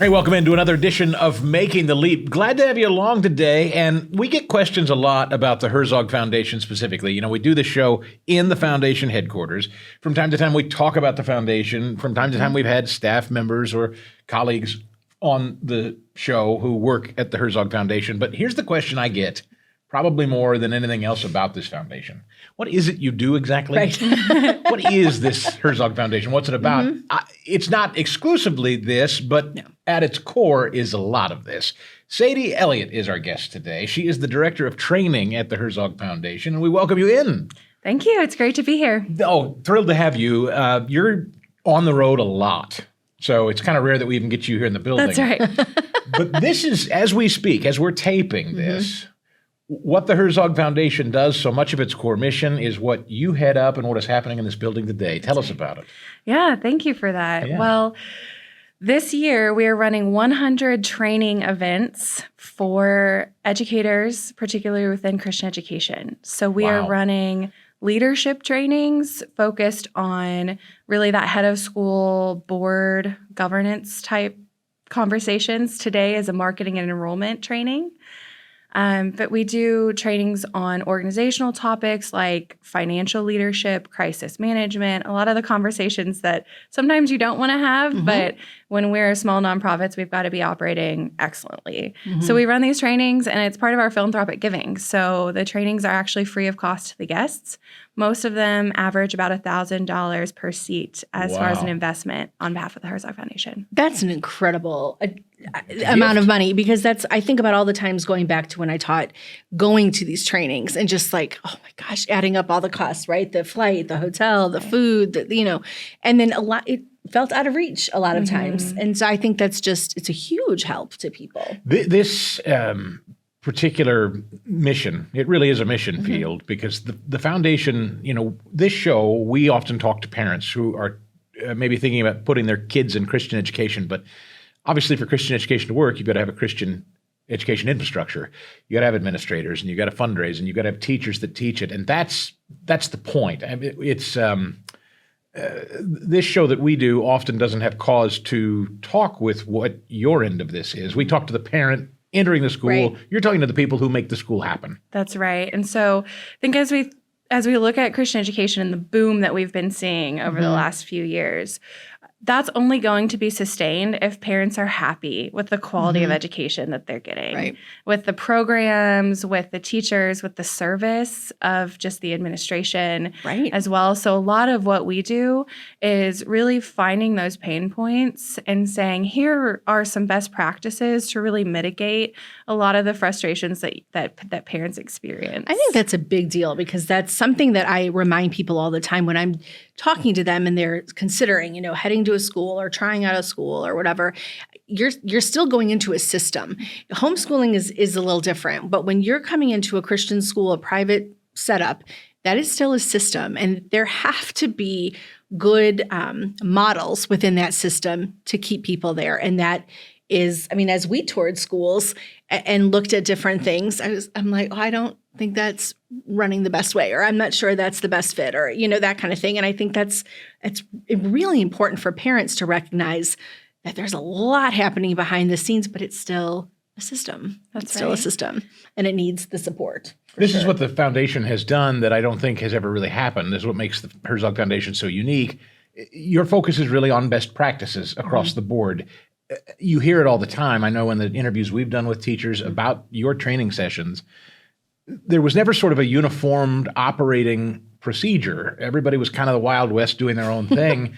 Hey, welcome into another edition of Making the Leap. Glad to have you along today. And we get questions a lot about the Herzog Foundation specifically. You know, we do the show in the foundation headquarters. From time to time, we talk about the foundation. From time to time, we've had staff members or colleagues on the show who work at the Herzog Foundation. But here's the question I get, probably more than anything else about this foundation. What is it you do exactly? Right. What is this Herzog Foundation? What's it about? It's not exclusively this, but at its core is a lot of this. Sadie Elliot is our guest today. She is the Director of Training at the Herzog Foundation, and we welcome you in. Thank you. It's great to be here. Oh, thrilled to have you. You're on the road a lot, so it's kind of rare that we even get you here in the building. That's right. But this is, as we speak, as we're taping this, what the Herzog Foundation does, so much of its core mission is what you head up and what is happening in this building today. Tell us about it. Yeah, thank you for that. Yeah. Well, this year we are running 100 training events for educators, particularly within Christian education. So we are running leadership trainings focused on really that head of school board governance type conversations. Today is a marketing and enrollment training. But we do trainings on organizational topics like financial leadership, crisis management, a lot of the conversations that sometimes you don't want to have, but when we're small nonprofits, we've got to be operating excellently. So we run these trainings, and it's part of our philanthropic giving. So the trainings are actually free of cost to the guests. Most of them average about $1,000 per seat as far as an investment on behalf of the Herzog Foundation. That's an incredible amount of money, because I think about all the times going back to when I taught, going to these trainings and just like, oh my gosh, adding up all the costs, right? The flight, the hotel, the food, and then it felt out of reach a lot of times. And so I think it's a huge help to people. This particular mission, it really is a mission field, because the foundation, this show, we often talk to parents who are maybe thinking about putting their kids in Christian education, but obviously for Christian education to work, you've got to have a Christian education infrastructure. You got to have administrators, and you got to fundraise, and you got to have teachers that teach it. And that's the point. I mean, it's this show that we do often doesn't have cause to talk with what your end of this is. We talk to the parent entering the school. Right. You're talking to the people who make the school happen. That's right. And so I think as we look at Christian education and the boom that we've been seeing over the last few years, that's only going to be sustained if parents are happy with the quality of education that they're getting, with the programs, with the teachers, with the service of just the administration as well. So a lot of what we do is really finding those pain points and saying, here are some best practices to really mitigate a lot of the frustrations that parents experience. I think that's a big deal, because that's something that I remind people all the time when I'm talking to them and they're considering, heading to a school or trying out a school or whatever. You're still going into a system. Homeschooling is a little different, but when you're coming into a Christian school, a private setup, that is still a system, and there have to be good models within that system to keep people there. And that is, as we toured schools and looked at different things, I'm like, I don't think that's running the best way, or I'm not sure that's the best fit, or, that kind of thing. And I think it's really important for parents to recognize that there's a lot happening behind the scenes, but it's still a system. It's still a system, and it needs the support. This is what the foundation has done that I don't think has ever really happened. This is what makes the Herzog Foundation so unique. Your focus is really on best practices across the board. You hear it all the time. I know in the interviews we've done with teachers about your training sessions, there was never sort of a uniformed operating procedure. Everybody was kind of the Wild West doing their own thing.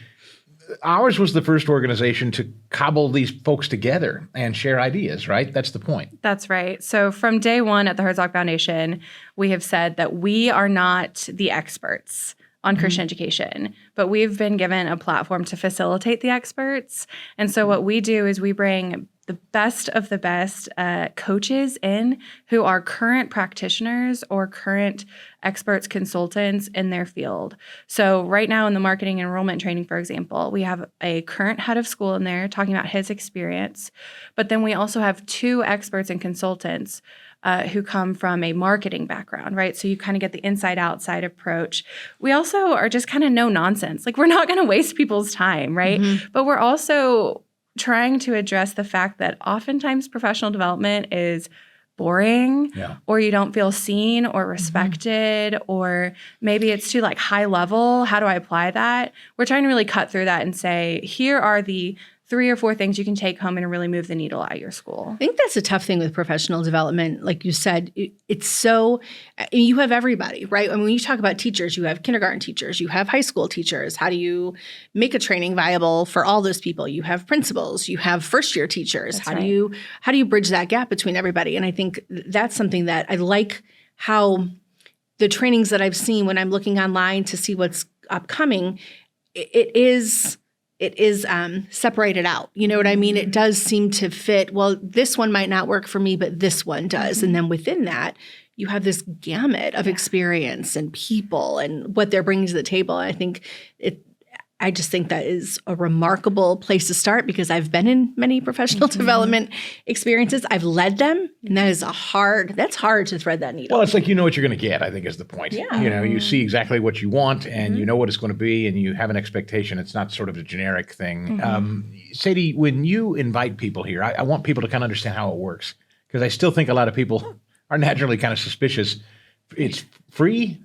Ours was the first organization to cobble these folks together and share ideas, right? That's the point. That's right. So from day one at the Herzog Foundation, we have said that we are not the experts on Christian education, but we've been given a platform to facilitate the experts. And so what we do is we bring the best of the best coaches in who are current practitioners or current experts, consultants in their field. So right now in the marketing and enrollment training, for example, we have a current head of school in there talking about his experience, but then we also have 2 experts and consultants who come from a marketing background, right? So you kind of get the inside-outside approach. We also are just kind of no nonsense. Like, we're not going to waste people's time, right? But we're also trying to address the fact that oftentimes professional development is boring, or you don't feel seen or respected, or maybe it's too like high level. How do I apply that? We're trying to really cut through that and say, here are the 3 or 4 things you can take home and really move the needle at your school. I think that's a tough thing with professional development. Like you said, it's so, you have everybody, right? I mean, when you talk about teachers, you have kindergarten teachers, you have high school teachers. How do you make a training viable for all those people? You have principals, you have first-year teachers. How do you bridge that gap between everybody? And I think that's something that I like, how the trainings that I've seen when I'm looking online to see what's upcoming, it is separated out. You know what I mean? It does seem to fit. Well, this one might not work for me, but this one does. And then within that, you have this gamut of experience and people and what they're bringing to the table. I just think that is a remarkable place to start, because I've been in many professional development experiences. I've led them, and that's hard to thread that needle. Well, it's like you know what you're going to get, I think is the point. Yeah. You know, you see exactly what you want, and you know what it's going to be, and you have an expectation. It's not sort of a generic thing. Sadie, when you invite people here, I want people to kind of understand how it works, because I still think a lot of people are naturally kind of suspicious. It's free?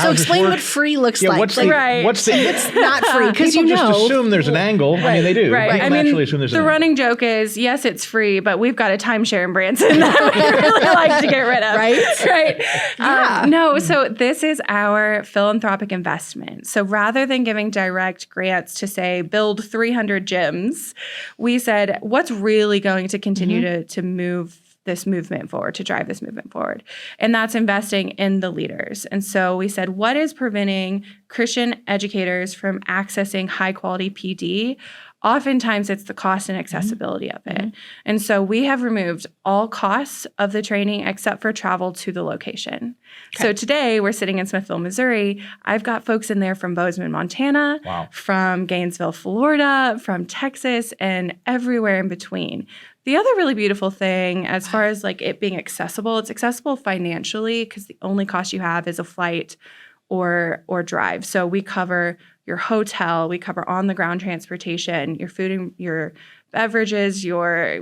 So explain what free looks like. What's it's not free, because people just assume there's an angle. I mean, they do. Right. People naturally assume there's an angle. The running joke is, yes, it's free, but we've got a timeshare in Branson that we really like to get rid of. Right. Yeah. No, so this is our philanthropic investment. So rather than giving direct grants to say build 300 gyms, we said what's really going to continue to move this movement forward, to drive this movement forward. And that's investing in the leaders. And so we said, what is preventing Christian educators from accessing high quality PD? Oftentimes it's the cost and accessibility of it. And so we have removed all costs of the training except for travel to the location. Okay. So today we're sitting in Smithville, Missouri. I've got folks in there from Bozeman, Montana, from Gainesville, Florida, from Texas, and everywhere in between. The other really beautiful thing, as far as like it being accessible, it's accessible financially, because the only cost you have is a flight or drive. So we cover your hotel, we cover on the ground transportation, your food and your beverages, your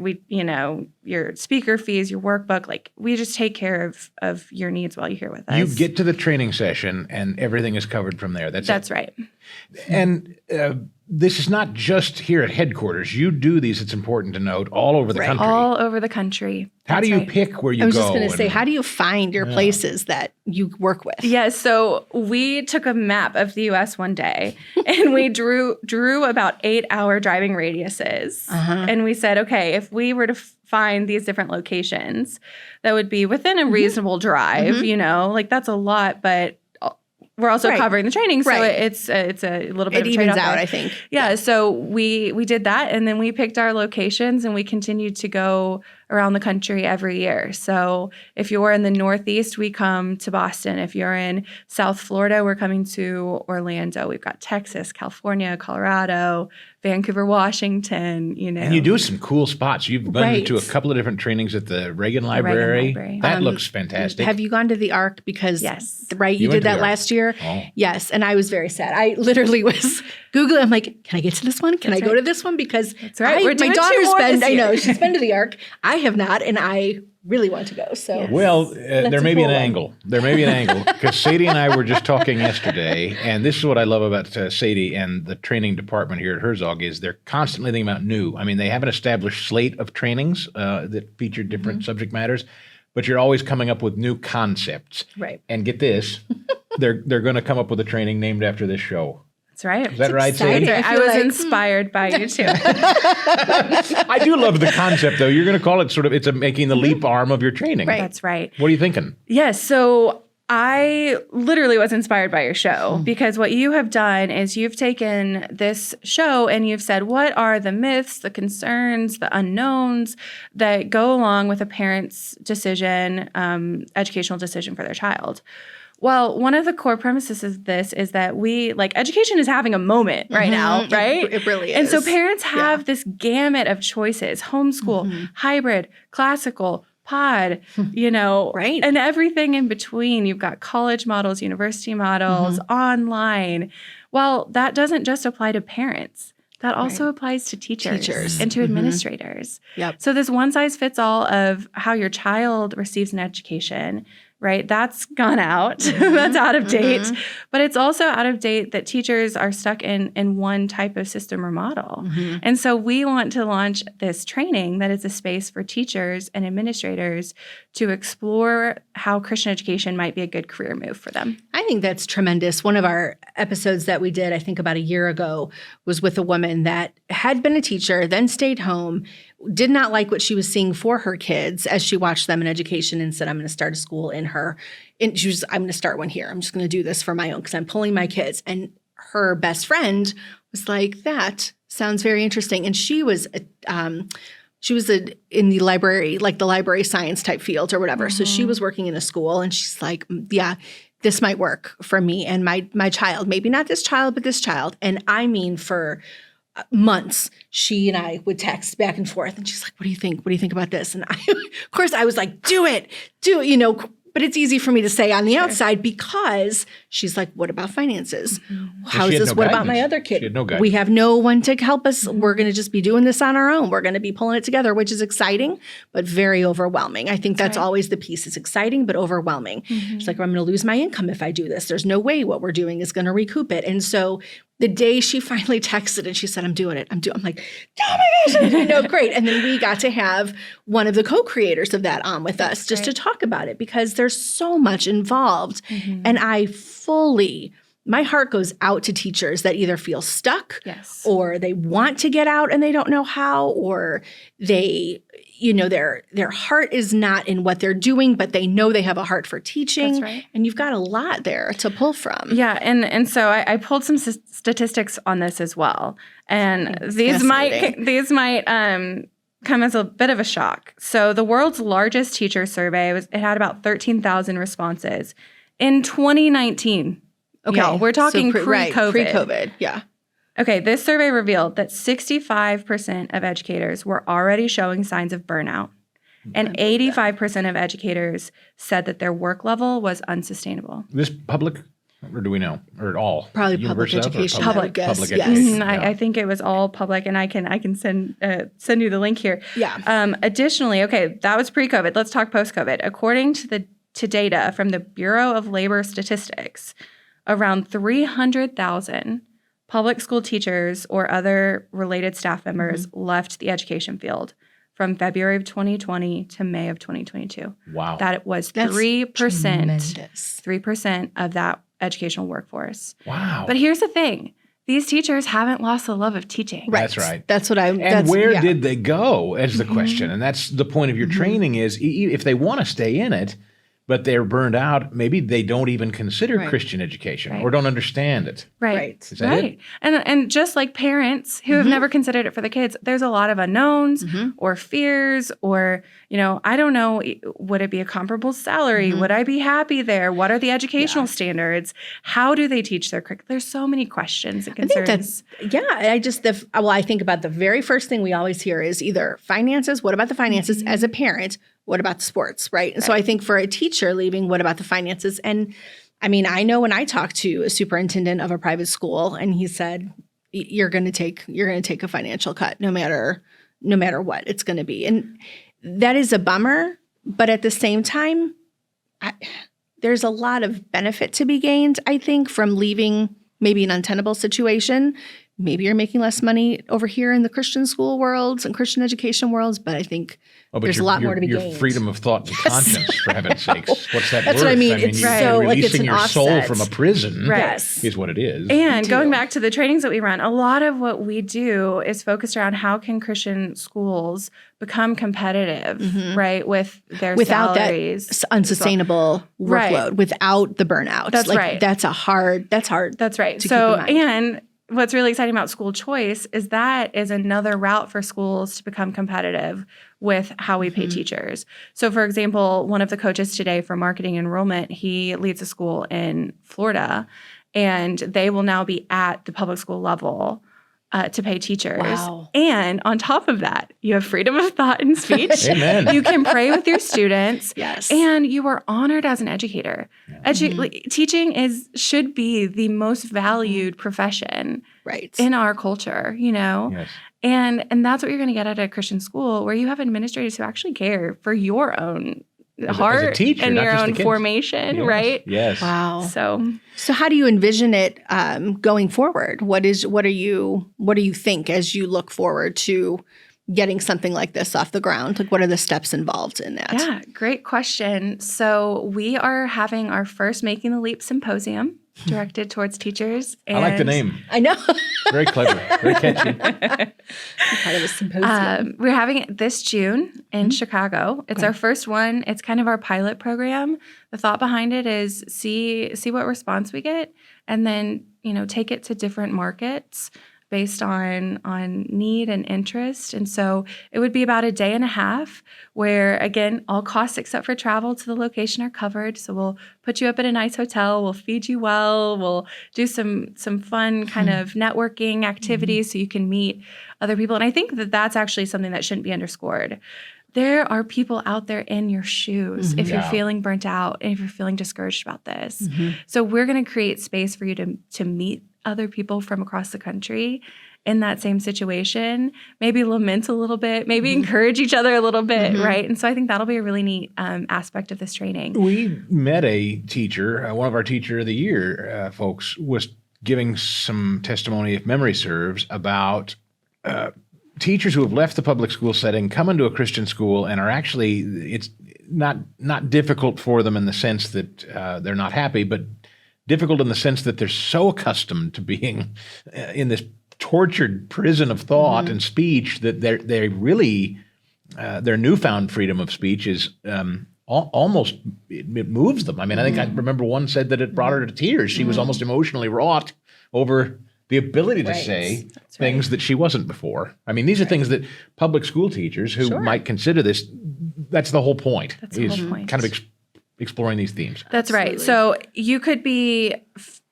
speaker fees, your workbook. Like, we just take care of your needs while you're here with us. You get to the training session and everything is covered from there. That's right. And this is not just here at headquarters. You do these, it's important to note, all over the country. All over the country. How do you pick where you go? I was just going to say, how do you find your places that you work with? Yeah, so we took a map of the U.S. one day, and we drew about 8-hour driving radiuses. And we said, okay, if we were to find these different locations, that would be within a reasonable drive, like that's a lot, but we're also covering the training, so it's a little bit of a evens trade-off out, there. I think. Yeah, so we did that, and then we picked our locations, and we continued to go around the country every year. So if you're in the Northeast, we come to Boston. If you're in South Florida, we're coming to Orlando. We've got Texas, California, Colorado, Vancouver, Washington, And you do some cool spots. You've been to a couple of different trainings at the Reagan Library. That looks fantastic. Have you gone to the Ark? Because, yes. Right, you did that last year? Oh. Yes, and I was very sad. I literally was Googling. I'm like, can I get to this one? Can I go to this one? Because We're doing my daughter's 2 more been, this year. I know, she's been to the Ark. I have not, and I really want to go. So Well, there may be an angle. There may be an angle, because Sadie and I were just talking yesterday, and this is what I love about Sadie and the training department here at Herzog is they're constantly thinking about new. I mean, they have an established slate of trainings that feature different subject matters, but you're always coming up with new concepts. Right. And get this, they're going to come up with a training named after this show. That's right. Is that right, Sadie? I was inspired by you too. I do love the concept, though. You're going to call it it's making the leap arm of your training. Right. That's right. What are you thinking? Yes. So I literally was inspired by your show, because what you have done is you've taken this show and you've said, what are the myths, the concerns, the unknowns that go along with a parent's decision, educational decision for their child? Well, one of the core premises of this is that education is having a moment right now, right? It really is. And so parents have this gamut of choices: homeschool, hybrid, classical, pod, Right. and everything in between. You've got college models, university models, online. Well, that doesn't just apply to parents. that also applies to teachers and to administrators. Yep. So this one size fits all of how your child receives an education, right? That's gone out. That's out of date. But it's also out of date that teachers are stuck in one type of system or model. And so we want to launch this training that is a space for teachers and administrators to explore how Christian education might be a good career move for them. I think that's tremendous. One of our episodes that we did, I think about a year ago, was with a woman that had been a teacher, then stayed home, did not like what she was seeing for her kids as she watched them in education, and said, I'm going to start a school in her. And she was, I'm going to start one here. I'm just going to do this for my own because I'm pulling my kids. And her best friend was like, that sounds very interesting. And she was in the library, like the library science type field or whatever. So she was working in a school, and she's like, yeah, this might work for me and my child. Maybe not this child, but this child. And I mean, for months, she and I would text back and forth, and she's like, what do you think? What do you think about this? And of course, I was like, do it, but it's easy for me to say on the outside because she's like, what about finances? How is this? What about my other kid? She had no guidance. We have no one to help us. We're going to just be doing this on our own. We're going to be pulling it together, which is exciting, but very overwhelming. I think that's always the piece. It's exciting, but overwhelming. She's like, I'm going to lose my income if I do this. There's no way what we're doing is going to recoup it. And so the day she finally texted and she said, I'm doing it. I'm like, oh my gosh, great. And then we got to have one of the co-creators of that on with us just to talk about it because there's so much involved. And my heart goes out to teachers that either feel stuck or they want to get out and they don't know how, or they, their heart is not in what they're doing, but they know they have a heart for teaching. That's right. And you've got a lot there to pull from. Yeah. And so I pulled some statistics on this as well. And these might come as a bit of a shock. So the world's largest teacher survey, it had about 13,000 responses in 2019. Okay. Y'all, we're talking pre-COVID. Pre-COVID, yeah. Okay, this survey revealed that 65% of educators were already showing signs of burnout, and 85% of educators said that their work level was unsustainable. This public, or do we know, or all? Probably public education. Public Yes. education. I think it was all public, and I can send you the link here. Yeah. Additionally, okay, that was pre-COVID. Let's talk post-COVID. According to data from the Bureau of Labor Statistics, around 300,000 public school teachers or other related staff members left the education field from February of 2020 to May of 2022. Wow. That was 3% of that educational workforce. Wow. But here's the thing. These teachers haven't lost the love of teaching. Right. That's right. That's what I'm. And where did they go is the question. And that's the point of your training is if they want to stay in it, but they're burned out, maybe they don't even consider Christian education or don't understand it. Right. Is that it? And just like parents who have never considered it for the kids, there's a lot of unknowns or fears or, I don't know, would it be a comparable salary? Would I be happy there? What are the educational standards? How do they teach their curriculum? There's so many questions and concerns. I think about the very first thing we always hear is either finances. What about the finances as a parent? What about the sports, right? And so I think for a teacher leaving, what about the finances? And I mean, I know when I talked to a superintendent of a private school and he said, you're going to take a financial cut no matter what it's going to be. And that is a bummer. But at the same time, there's a lot of benefit to be gained, I think, from leaving maybe an untenable situation. Maybe you're making less money over here in the Christian school worlds and Christian education worlds, but I think there's a lot more to be gained. Your freedom of thought and conscience, for heaven's sakes. What's that That's worth? what I mean. It's you're releasing your soul offset. from a prison is what it is. And going back to the trainings that we run, a lot of what we do is focused around how can Christian schools become competitive, right, with their salaries. That unsustainable workload, without the burnout. That's right. That's hard. That's right. To so, keep in mind. And what's really exciting about school choice is that is another route for schools to become competitive with how we pay teachers. So, for example, one of the coaches today for marketing enrollment, he leads a school in Florida, and they will now be at the public school level to pay teachers. Wow. And on top of that, you have freedom of thought and speech. Amen. You can pray with your students. Yes. And you are honored as an educator. Teaching should be the most valued profession Right. in our culture, Yes. And that's what you're going to get at a Christian school where you have administrators who actually care for your own heart as a teacher, and not your just the own kids. formation, Yes. right? Yes. Wow. So how do you envision it going forward? What do you think as you look forward to getting something like this off the ground? Like, what are the steps involved in that? yeah, great question. So we are having our first Making the Leap Symposium directed towards teachers. I like the name. I know. Very clever. Very catchy. Part of a symposium. We're having it this June in Chicago. It's our first one. It's kind of our pilot program. The thought behind it is see what response we get, and then take it to different markets based on need and interest. And so it would be about a day and a half where, again, all costs except for travel to the location are covered. So we'll put you up at a nice hotel. We'll feed you well. We'll do some fun kind of networking activities so you can meet other people. And I think that that's actually something that shouldn't be underscored. There are people out there in your shoes if you're feeling burnt out and if you're feeling discouraged about this. So we're going to create space for you to meet other people from across the country in that same situation, maybe lament a little bit, maybe encourage each other a little bit, right? And so I think that'll be a really neat aspect of this training. We met a teacher, one of our Teacher of the Year folks was giving some testimony, if memory serves, about teachers who have left the public school setting, come into a Christian school, and are actually, it's not difficult for them in the sense that they're not happy, but difficult in the sense that they're so accustomed to being in this tortured prison of thought and speech that they really their newfound freedom of speech is almost it moves them. I mean, I think I remember one said that it brought her to tears. She was almost emotionally wrought over the ability to say things that she wasn't before. I mean, these are things that public school teachers who might consider this. That's the whole point. That's the whole point. Kind of exploring these themes. That's right. So you could be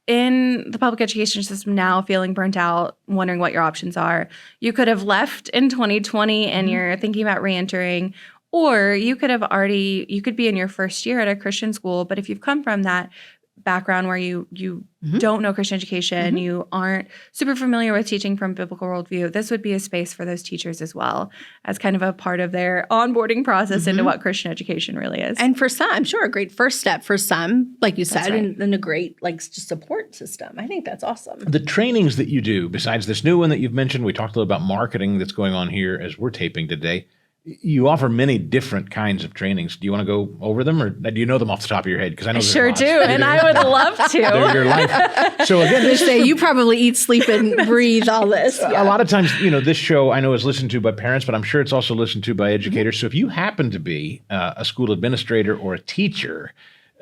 in the public education system now feeling burnt out, wondering what your options are. You could have left in 2020 and you're thinking about reentering, or you could be in your first year at a Christian school, but if you've come from that background where you don't know Christian education, you aren't super familiar with teaching from biblical worldview, this would be a space for those teachers as well as kind of a part of their onboarding process into what Christian education really is. And for some, I'm sure a great first step for some, like you said, right. and a great just support system. I think that's awesome. The trainings that you do, besides this new one that you've mentioned, we talked a little about marketing that's going on here as we're taping today. You offer many different kinds of trainings. Do you want to go over them, or do you know them off the top of your head? Because I know I there's sure lots. do, and I would love to. They're your life. So again, They say you probably eat, sleep, and breathe all this. a lot of times, this show I know is listened to by parents, but I'm sure it's also listened to by educators. So if you happen to be a school administrator or a teacher,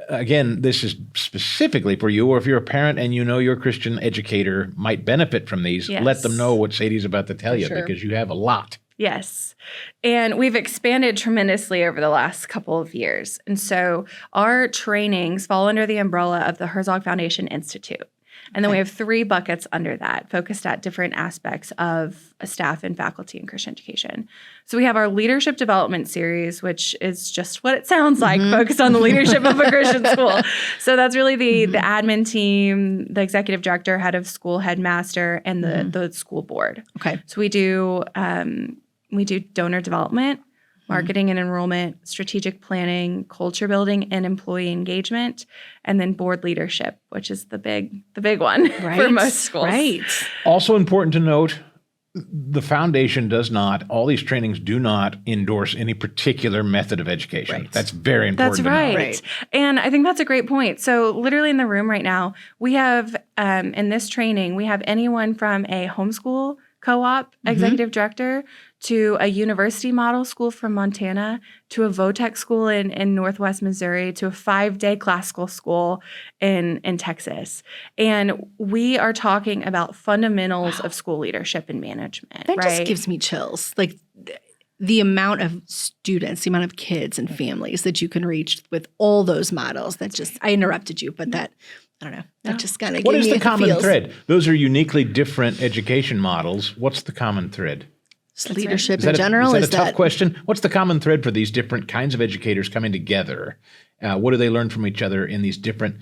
again, this is specifically for you, or if you're a parent and your Christian educator might benefit from these, let them know what Sadie's about to tell you, because you have a lot. Yes. And we've expanded tremendously over the last couple of years. And so our trainings fall under the umbrella of the Herzog Foundation Institute. And then we have 3 buckets under that, focused at different aspects of staff and faculty in Christian education. So we have our leadership development series, which is just what it sounds like, focused on the leadership of a Christian school. So that's really the admin team, the executive director, head of school, headmaster, and the school board. Okay. So we do donor development, marketing and enrollment, strategic planning, culture building, and employee engagement, and then board leadership, which is the big one for most schools. Right. Also important to note, the foundation all these trainings do not endorse any particular method of education. Right. That's very important. That's right. To know. Right. And I think that's a great point. So literally in the room right now, we have, in this training, we have anyone from a homeschool co-op executive director to a university model school from Montana to a VOTEC school in Northwest Missouri to a 5-day classical school in Texas. And we are talking about fundamentals of school leadership and management. That just gives me chills. Like the amount of students, the amount of kids and families that you can reach with all those models. I interrupted you, but that, I don't know, that just kind of What gave is me the common feels. thread? Those are uniquely different education models. What's the common thread? Leadership Is in general? Is that a tough question? What's the common thread for these different kinds of educators coming together? What do they learn from each other in these different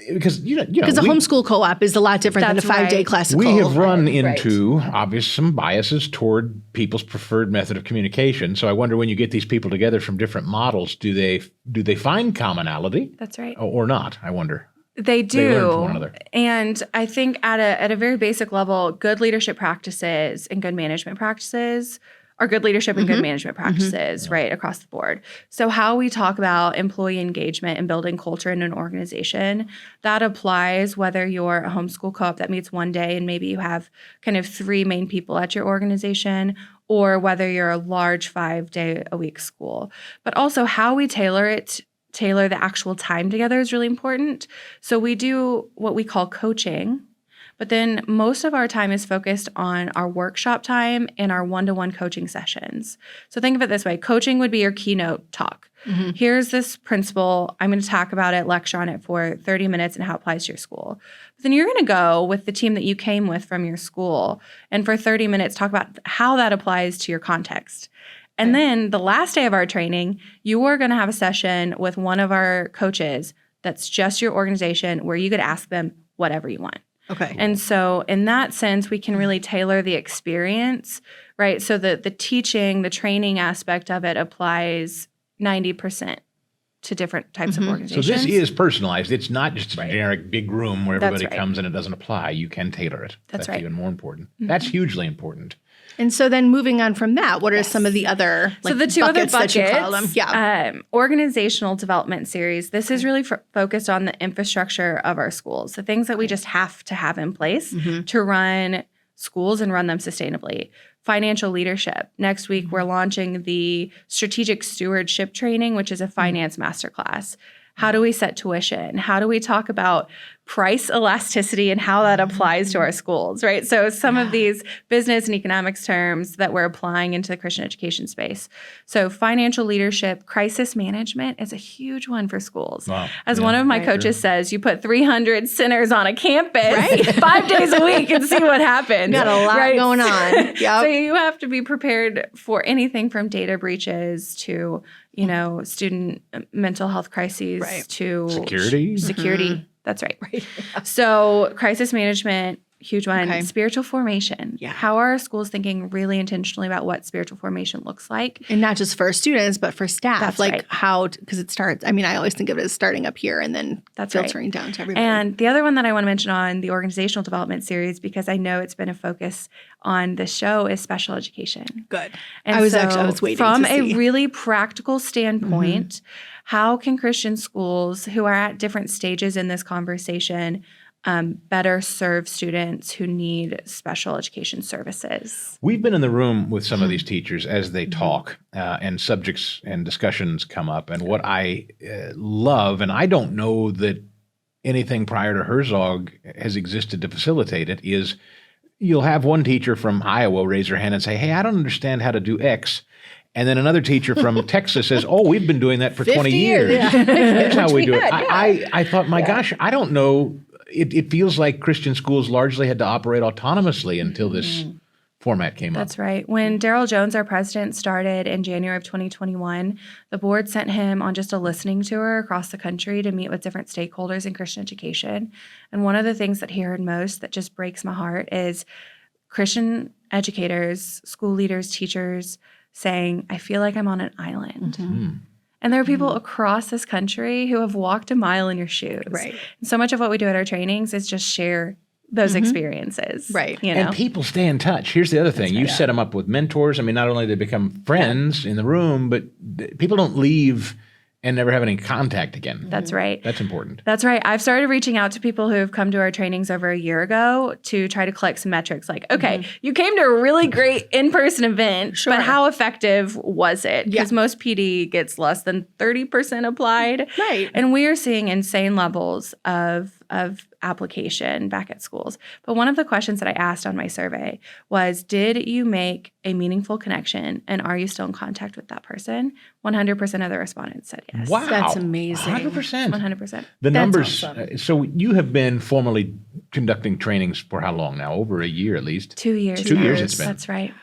Because Because a homeschool co-op is a lot different than a That's 5-day right. classical. we have run Right. into obvious some biases toward people's preferred method of communication. So I wonder, when you get these people together from different models, do they find commonality That's right. or not? I wonder. They do. They learn from one another. And I think at a very basic level, good leadership practices and good management practices are good leadership and good management practices, right, across the board. So how we talk about employee engagement and building culture in an organization, that applies whether you're a homeschool co-op that meets one day and maybe you have kind of 3 main people at your organization, or whether you're a large 5-day-a-week school. But also how we tailor the actual time together is really important. So we do what we call coaching, but then most of our time is focused on our workshop time and our one-to-one coaching sessions. So think of it this way. Coaching would be your keynote talk. Here's this principle. I'm going to talk about it, lecture on it for 30 minutes and how it applies to your school. But then you're going to go with the team that you came with from your school and for 30 minutes talk about how that applies to your context. And then the last day of our training, you are going to have a session with one of our coaches that's just your organization where you could ask them whatever you want. Okay. And so in that sense, we can really tailor the experience, right? So the training aspect of it applies 90% to different types of So organizations. this is personalized. It's not just a generic big room where That's everybody right. comes and it doesn't apply. You can tailor it. That's right. even more important. That's hugely important. And so then moving on from that, what are some of the other So the two other buckets, that you call them? Yeah. Organizational development series. This is really focused on the infrastructure of our schools, the things that we just have to have in place to run schools and run them sustainably. Financial leadership. Next week, we're launching the strategic stewardship training, which is a finance masterclass. How do we set tuition? How do we talk about price elasticity and how that applies to our schools, right? So some of these business and economics terms that we're applying into the Christian education space. So financial leadership, crisis management is a huge one for schools. Wow. As one of my coaches says, you put 300 sinners on a campus 5 days a week and see what happens. Got a lot going on. Yep. So you have to be prepared for anything from data breaches to, student mental health crises to security. That's right. So crisis management, huge one. Okay. Spiritual formation. Yeah. How are our schools thinking really intentionally about what spiritual formation looks like? And not just for students, but for staff. That's like right. how, because it starts, I always think of it as starting up here and then filtering down to everybody. And the other one that I want to mention on the organizational development series, because I know it's been a focus on the show, is special education. Good. And I was waiting from to see. a really practical standpoint, how can Christian schools who are at different stages in this conversation better serve students who need special education services? We've been in the room with some of these teachers as they talk, and subjects and discussions come up. And what I love, and I don't know that anything prior to Herzog has existed to facilitate it, is you'll have one teacher from Iowa raise her hand and say, "Hey, I don't understand how to do X." And then another teacher from Texas says, "Oh, we've been doing that for 20 years. Here's how we do it." I thought, my gosh, I don't know. It feels like Christian schools largely had to operate autonomously until this format came up. That's right. When Daryl Jones, our president, started in January of 2021, the board sent him on just a listening tour across the country to meet with different stakeholders in Christian education. And one of the things that he heard most that just breaks my heart is Christian educators, school leaders, teachers saying, "I feel like I'm on an island." And there are people across this country who have walked a mile in your shoes. Right. And so much of what we do at our trainings is just share those experiences. Right. And people stay in touch. Here's the other thing. You set them up with mentors. Not only do they become friends in the room, but people don't leave and never have any contact again. That's right. That's important. That's right. I've started reaching out to people who have come to our trainings over a year ago to try to collect some metrics like, okay, you came to a really great in-person event, but how effective was it? Because most PD gets less than 30% applied. Right. And we are seeing insane levels of application back at schools. But one of the questions that I asked on my survey was, did you make a meaningful connection and are you still in contact with that person? 100% of the respondents said yes. Wow. That's amazing. 100%. 100%. The numbers. awesome. So you have been formally conducting trainings for how long now? Over a year at least. 2 years. 2 years it's been. That's right.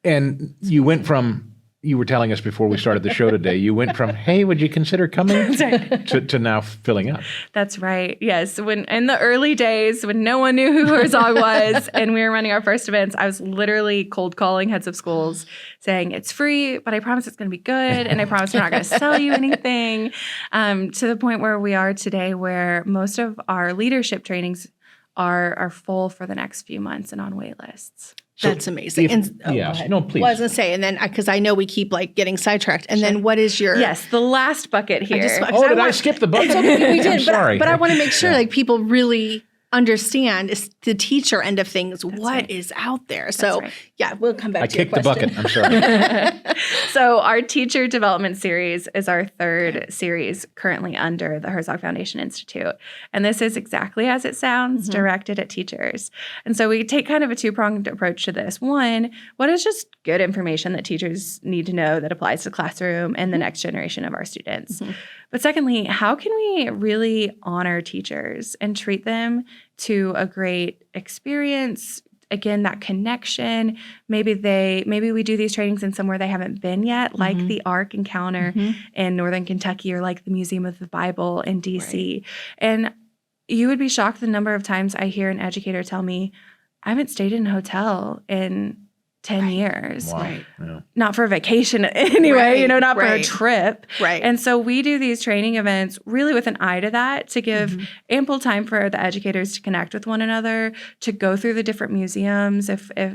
And you went from you were telling us before we started the show today, you went from, hey, would you consider coming to now filling up. That's right. Yes. When in the early days, when no one knew who Herzog was and we were running our first events, I was literally cold calling heads of schools saying, it's free, but I promise it's going to be good. And I promise we're not going to sell you anything. To the point where we are today, where most of our leadership trainings are full for the next few months and on wait lists. That's amazing. No, please. Well, I was going to say, and then because I know we keep like getting sidetracked. And then what is your? Yes, the last bucket here. I skip the bucket? We did. I'm sorry. But I want to make sure like people really understand is the teacher end of things. What is out there? So yeah, we'll come back to your question. I kicked the bucket. I'm sorry. So our teacher development series is our third series currently under the Herzog Foundation Institute. And this is exactly as it sounds, directed at teachers. And so we take kind of a two-pronged approach to this. One, what is just good information that teachers need to know that applies to the classroom and the next generation of our students? But secondly, how can we really honor teachers and treat them to a great experience? Again, that connection. Maybe we do these trainings in somewhere they haven't been yet, like the ARC Encounter in Northern Kentucky, or like the Museum of the Bible in DC. Right. And you would be shocked the number of times I hear an educator tell me, I haven't stayed in a hotel in 10 years. Wow. Right. Yeah. Not for a vacation anyway, not for a trip. Right. And so we do these training events really with an eye to that, to give ample time for the educators to connect with one another, to go through the different museums.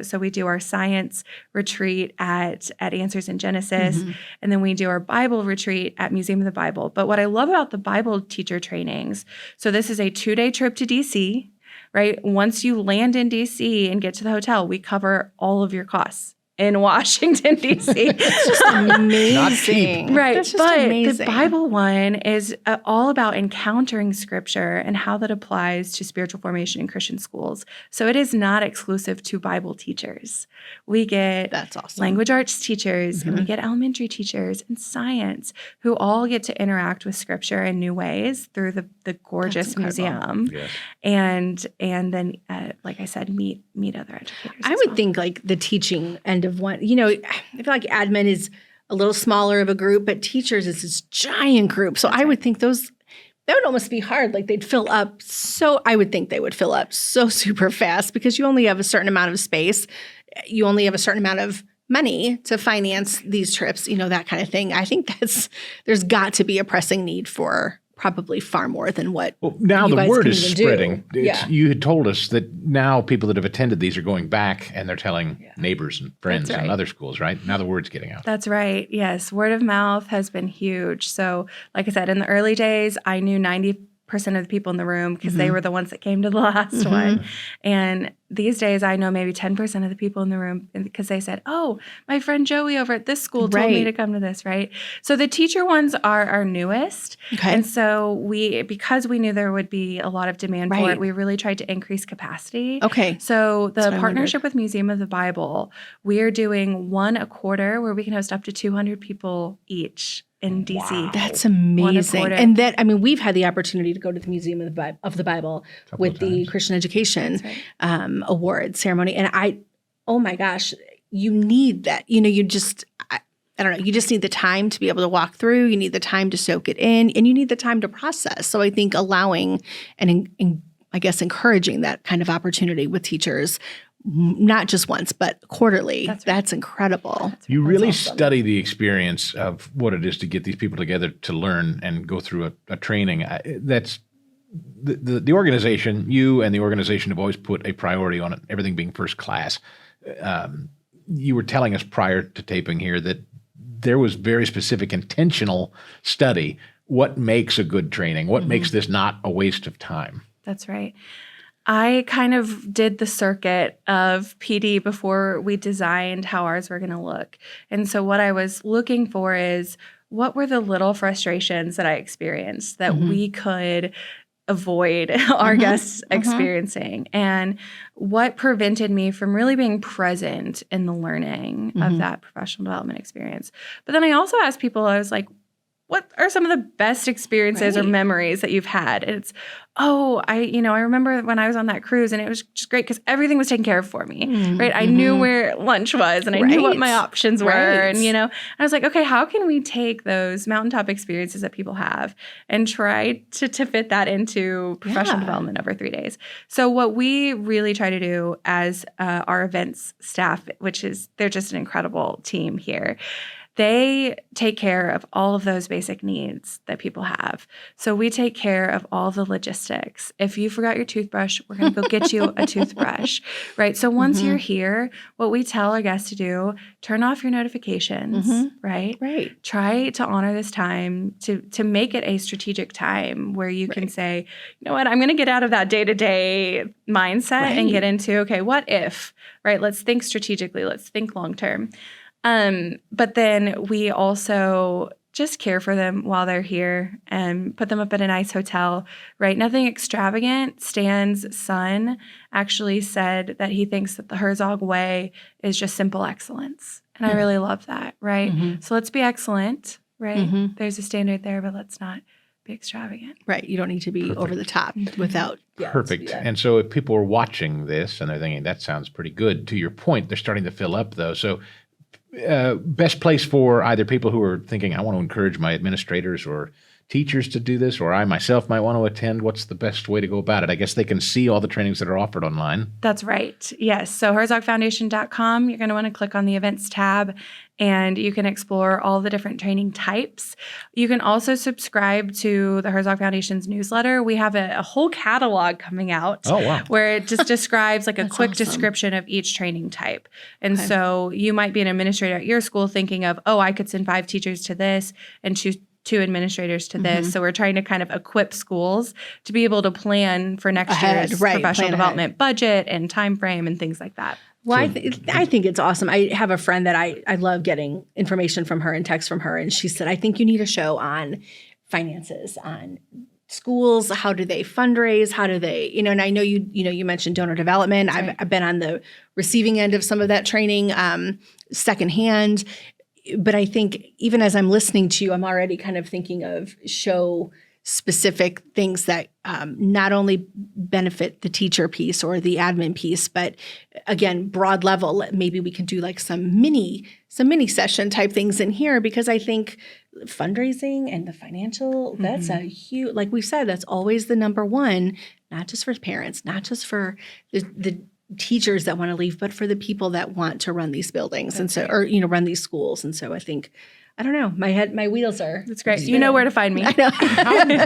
So we do our science retreat at Answers in Genesis, and then we do our Bible retreat at Museum of the Bible. But what I love about the Bible teacher trainings, so this is a 2-day trip to DC. Right? Once you land in D.C. and get to the hotel, we cover all of your costs in Washington, D.C. It's just amazing. Not cheap. Right. That's just but amazing. The Bible one is all about encountering Scripture and how that applies to spiritual formation in Christian schools. So it is not exclusive to Bible teachers. We get That's awesome. language arts teachers, and we get elementary teachers and science, who all get to interact with Scripture in new ways through the gorgeous museum. Yes. And then, like I said, meet other educators. I would think like the teaching end of one, I feel like admin is a little smaller of a group, but teachers is this giant group. So I would think that would almost be hard. Like they'd fill up. So I would think they would fill up so super fast, because you only have a certain amount of space. You only have a certain amount of money to finance these trips, that kind of thing. I think there's got to be a pressing need for probably far more than what. Well, now you the guys word can is even spreading. do. You had told us that now people that have attended these are going back and they're telling neighbors and friends and other schools, right? Now the word's getting out. That's right. Yes. Word of mouth has been huge. So like I said, in the early days, I knew 90% of the people in the room because they were the ones that came to the last one. And these days, I know maybe 10% of the people in the room because they said, oh, my friend Joey over at this school told me to come to this, right? So the teacher ones are our newest. Okay. And so because we knew there would be a lot of demand for it, we really tried to increase capacity. Okay. So the partnership with Museum of the Bible, we are doing one a quarter where we can host up to 200 people each in DC. Wow. That's amazing. And we've had the opportunity to go to the Museum of the Bible with the Christian Education award ceremony. And oh my gosh, you need that. You just, I don't know, you just need the time to be able to walk through. You need the time to soak it in, and you need the time to process. So I think allowing and I guess encouraging that kind of opportunity with teachers, not just once, but quarterly. That's incredible. You really study the experience of what it is to get these people together to learn and go through a training. That's the organization, you and the organization have always put a priority on it, everything being first class. You were telling us prior to taping here that there was very specific intentional study. What makes a good training? What makes this not a waste of time? That's right. I kind of did the circuit of PD before we designed how ours were going to look. And so what I was looking for is, what were the little frustrations that I experienced that we could avoid our guests experiencing? And what prevented me from really being present in the learning of that professional development experience? But then I also asked people, I was like, what are some of the best experiences or memories that you've had? And it's, I remember when I was on that cruise and it was just great because everything was taken care of for me, right? I knew where lunch was and I knew what my options were. And, I was like, okay, how can we take those mountaintop experiences that people have and try to fit that into professional development over 3 days? So what we really try to do as our events staff, which is, they're just an incredible team here, they take care of all of those basic needs that people have. So we take care of all the logistics. If you forgot your toothbrush, we're going to go get you a toothbrush, right? So once you're here, what we tell our guests to do, turn off your notifications, right? Right. Try to honor this time to make it a strategic time where you can say, you know what, I'm going to get out of that day-to-day mindset and get into, okay, what if, right? Let's think strategically. Let's think long-term. But then we also just care for them while they're here and put them up at a nice hotel, right? Nothing extravagant. Stan's son actually said that he thinks that the Herzog way is just simple excellence. And I really love that, right? So let's be excellent, right? There's a standard there, but let's not be extravagant. Right. You don't need to be over the top without. Perfect. And so if people are watching this and they're thinking, that sounds pretty good, to your point, they're starting to fill up though. So best place for either people who are thinking, I want to encourage my administrators or teachers to do this, or I myself might want to attend, what's the best way to go about it? I guess they can see all the trainings that are offered online. That's right. Yes. So herzogfoundation.com, you're going to want to click on the events tab and you can explore all the different training types. You can also subscribe to the Herzog Foundation's newsletter. We have a whole catalog coming out where it just describes like a quick description of each training type. And so you might be an administrator at your school thinking of, I could send 5 teachers to this and choose 2 administrators to this. So we're trying to kind of equip schools to be able to plan for next year's professional development budget and time frame and things like that. Well, I think it's awesome. I have a friend that I love getting information from her and text from her. And she said, I think you need a show on finances, on schools. How do they fundraise? How do they, and I know you mentioned donor development. I've been on the receiving end of some of that training secondhand. But I think even as I'm listening to you, I'm already kind of thinking of show specific things that not only benefit the teacher piece or the admin piece, but again, broad level, maybe we can do like some mini session type things in here, because I think fundraising and the financial, that's a huge, like we said, that's always the number one, not just for parents, not just for the teachers that want to leave, but for the people that want to run these buildings run these schools. And so I think, I don't know, my wheels are. That's great. You know where to find me. I know.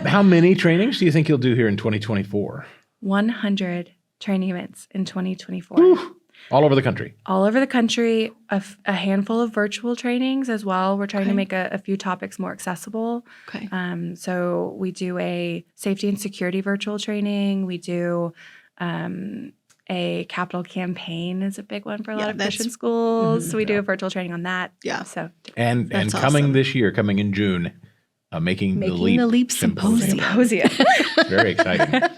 How many trainings do you think you'll do here in 2024? 100 training events in 2024. Whew. All over the country. All over the country. A handful of virtual trainings as well. We're trying to make a few topics more accessible. Okay. So we do a safety and security virtual training. We do a capital campaign is a big one for a lot of Christian schools. So we do a virtual training on that. Yeah. So and coming this year, coming in June, Making the Leap Symposium. Very exciting.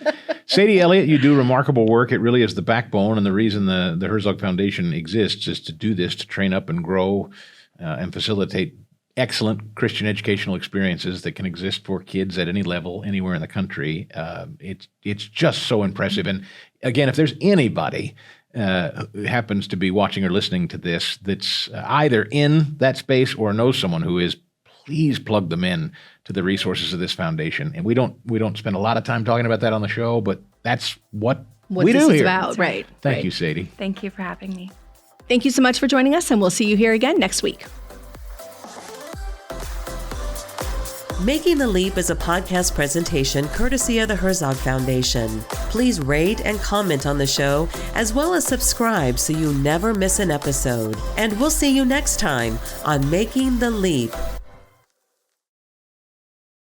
Sadie Elliot, you do remarkable work. It really is the backbone, and the reason the Herzog Foundation exists is to do this, to train up and grow and facilitate excellent Christian educational experiences that can exist for kids at any level, anywhere in the country. It's just so impressive. And again, if there's anybody who happens to be watching or listening to this that's either in that space or knows someone who is, please plug them in to the resources of this foundation. And we don't spend a lot of time talking about that on the show, but that's what we do here. About. Right. Thank you, Sadie. Thank you for having me. Thank you so much for joining us, and we'll see you here again next week. Making the Leap is a podcast presentation courtesy of the Herzog Foundation. Please rate and comment on the show, as well as subscribe so you never miss an episode. And we'll see you next time on Making the Leap.